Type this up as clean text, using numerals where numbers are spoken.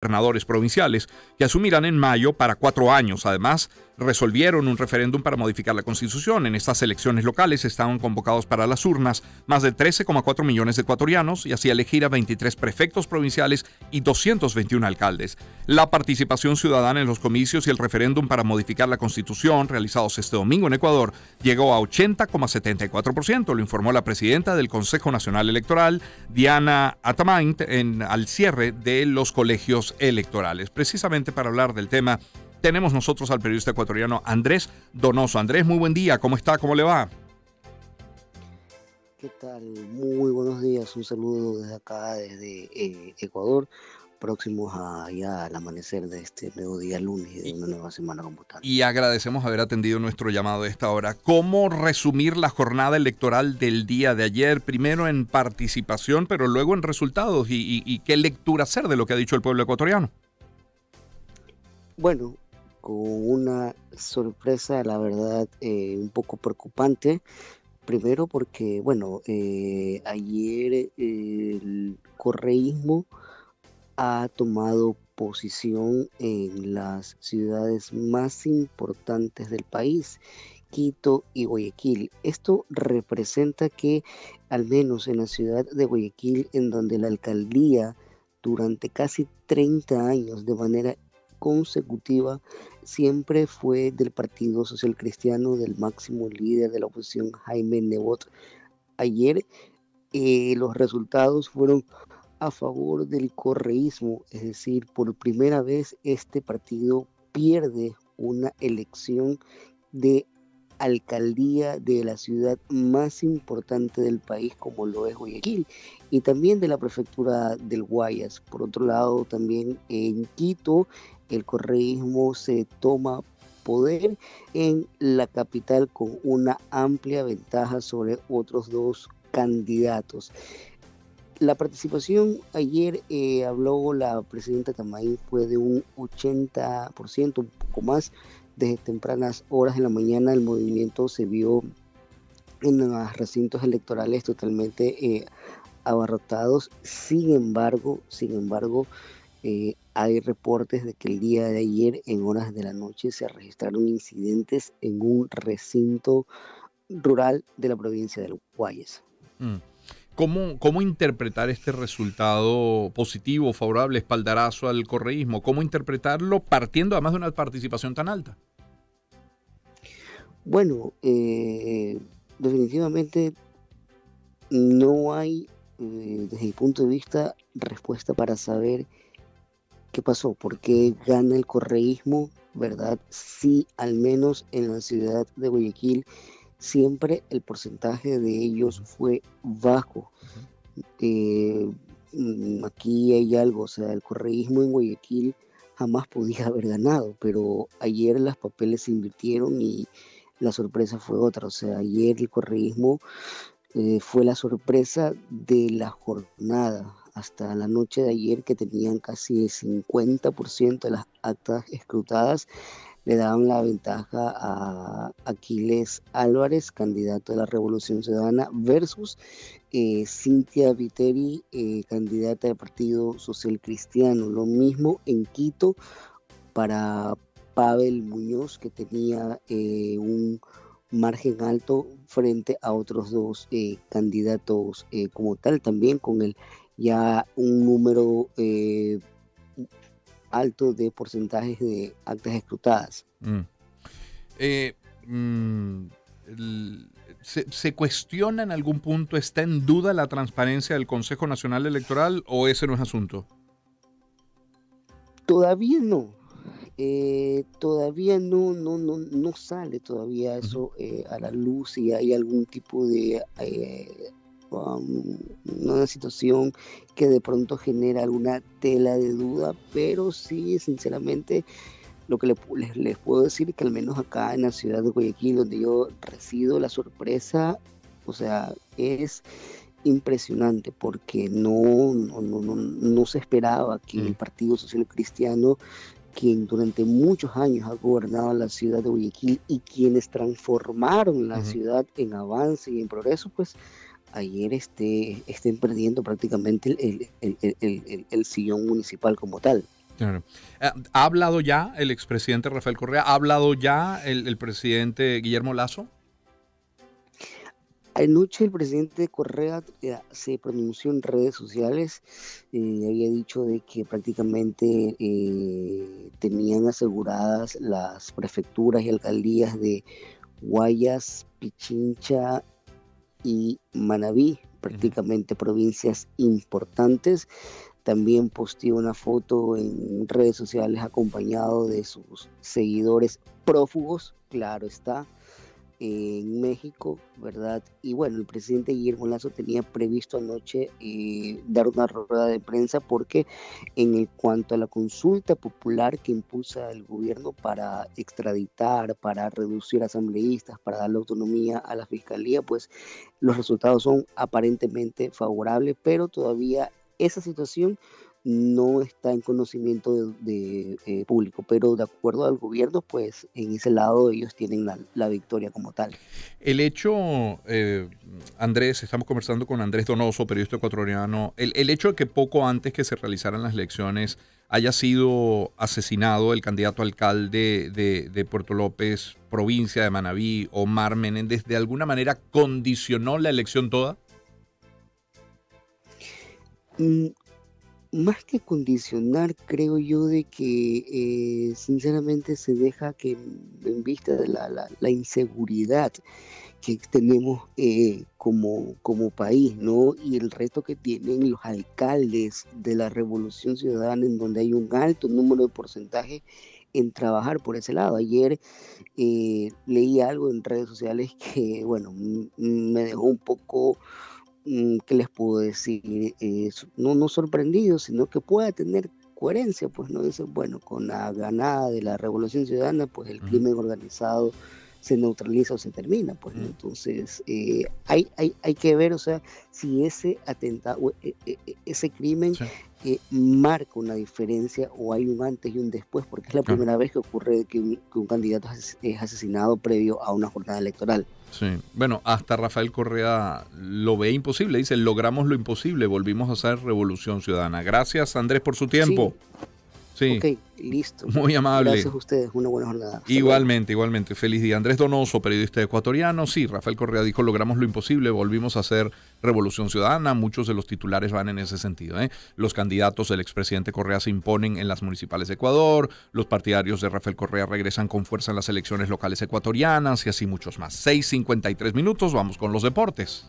gobernadores provinciales que asumirán en mayo para 4 años. Además, resolvieron un referéndum para modificar la Constitución. En estas elecciones locales estaban convocados para las urnas más de 13,4 millones de ecuatorianos y así elegir a 23 prefectos provinciales y 221 alcaldes. La participación ciudadana en los comicios y el referéndum para modificar la Constitución realizados este domingo en Ecuador llegó a 80,74%, lo informó la presidenta del Consejo Nacional Electoral, Diana Atamaint, al cierre de los colegios electorales. Precisamente para hablar del tema, tenemos nosotros al periodista ecuatoriano Andrés Donoso. Andrés, muy buen día. ¿Cómo está? ¿Cómo le va? ¿Qué tal? Muy buenos días. Un saludo desde acá, desde Ecuador, próximos ya al amanecer de este nuevo día lunes y de una nueva semana como tal. Y agradecemos haber atendido nuestro llamado a esta hora. ¿Cómo resumir la jornada electoral del día de ayer? Primero en participación, pero luego en resultados. ¿Y qué lectura hacer de lo que ha dicho el pueblo ecuatoriano? Bueno, con una sorpresa, la verdad, un poco preocupante. Primero porque, bueno, ayer el correísmo ha tomado posición en las ciudades más importantes del país, Quito y Guayaquil. Esto representa que, al menos en la ciudad de Guayaquil, en donde la alcaldía durante casi 30 años de manera consecutiva siempre fue del Partido Social Cristiano, del máximo líder de la oposición, Jaime Nebot. Ayer los resultados fueron a favor del correísmo, es decir, por primera vez este partido pierde una elección de alcaldía de la ciudad más importante del país, como lo es Guayaquil, y también de la prefectura del Guayas. Por otro lado, también en Quito, el correísmo se toma poder en la capital con una amplia ventaja sobre otros dos candidatos. La participación ayer, habló la presidenta Tamaín, fue de un 80%, un poco más. Desde tempranas horas de la mañana el movimiento se vio en los recintos electorales totalmente abarrotados. Sin embargo, hay reportes de que el día de ayer, en horas de la noche, se registraron incidentes en un recinto rural de la provincia del Guayas. ¿Cómo interpretar este resultado positivo, favorable, espaldarazo al correísmo? ¿Cómo interpretarlo partiendo además de una participación tan alta? Bueno, definitivamente no hay, desde mi punto de vista, respuesta para saber qué pasó, por qué gana el correísmo, ¿verdad? Sí, al menos en la ciudad de Guayaquil, siempre el porcentaje de ellos fue bajo. Aquí hay algo, o sea, el correísmo en Guayaquil jamás podía haber ganado, pero ayer los papeles se invirtieron y la sorpresa fue otra. O sea, ayer el correísmo fue la sorpresa de la jornada. Hasta la noche de ayer, que tenían casi el 50% de las actas escrutadas, le daban la ventaja a Aquiles Álvarez, candidato de la Revolución Ciudadana, versus Cintia Viteri, candidata del Partido Social Cristiano. Lo mismo en Quito para Pavel Muñoz, que tenía un margen alto frente a otros dos candidatos como tal, también con ya un número alto de porcentajes de actas escrutadas. ¿Se cuestiona en algún punto, está en duda la transparencia del Consejo Nacional Electoral o ese no es asunto? Todavía no. Todavía no sale todavía eso a la luz, si hay algún tipo de una situación que de pronto genera alguna tela de duda, pero sí, sinceramente, lo que les puedo decir es que al menos acá en la ciudad de Guayaquil, donde yo resido, la sorpresa, o sea, es impresionante, porque no se esperaba que el Partido Social Cristiano, quien durante muchos años ha gobernado la ciudad de Guayaquil y quienes transformaron la ciudad en avance y en progreso, pues ayer estén perdiendo prácticamente el sillón municipal como tal. Claro. ¿Ha hablado ya el expresidente Rafael Correa? ¿Ha hablado ya el presidente Guillermo Lasso? Anoche el presidente Correa se pronunció en redes sociales, había dicho de que prácticamente tenían aseguradas las prefecturas y alcaldías de Guayas, Pichincha y Manabí, prácticamente provincias importantes. También posteó una foto en redes sociales acompañado de sus seguidores prófugos, claro está, en México, ¿verdad? Y bueno, el presidente Guillermo Lasso tenía previsto anoche dar una rueda de prensa porque cuanto a la consulta popular que impulsa el gobierno para extraditar, para reducir asambleístas, para darle autonomía a la fiscalía, pues los resultados son aparentemente favorables, pero todavía esa situación no está en conocimiento de público, pero de acuerdo al gobierno, pues en ese lado ellos tienen la victoria como tal. El hecho, Andrés, estamos conversando con Andrés Donoso, periodista ecuatoriano, el hecho de que poco antes que se realizaran las elecciones haya sido asesinado el candidato a alcalde de Puerto López, provincia de Manabí, Omar Menéndez, ¿de alguna manera condicionó la elección toda? Mm, Más que condicionar, creo yo de que sinceramente se deja que en vista de la inseguridad que tenemos como país, ¿no? Y el reto que tienen los alcaldes de la Revolución Ciudadana, en donde hay un alto número de porcentaje en trabajar por ese lado. Ayer leí algo en redes sociales que, bueno, me dejó un poco ¿qué les puedo decir? No sorprendido, sino que pueda tener coherencia, pues no dice, bueno, con la ganada de la Revolución Ciudadana, pues el crimen organizado se neutraliza o se termina, pues ¿no? Entonces hay que ver, o sea, si ese atentado, ese crimen marca una diferencia o hay un antes y un después, porque es la primera vez que ocurre que un candidato es asesinado previo a una jornada electoral. Sí, bueno, hasta Rafael Correa lo ve imposible, dice, logramos lo imposible, volvimos a hacer Revolución Ciudadana. Gracias, Andrés, por su tiempo. Sí. Ok, listo. Muy amable. Gracias a ustedes, una buena jornada. Igualmente, igualmente. Feliz día. Andrés Donoso, periodista ecuatoriano. Sí, Rafael Correa dijo, logramos lo imposible, volvimos a hacer Revolución Ciudadana. Muchos de los titulares van en ese sentido, ¿eh? Los candidatos del expresidente Correa se imponen en las municipales de Ecuador, los partidarios de Rafael Correa regresan con fuerza en las elecciones locales ecuatorianas y así muchos más. 6:53 minutos, vamos con los deportes.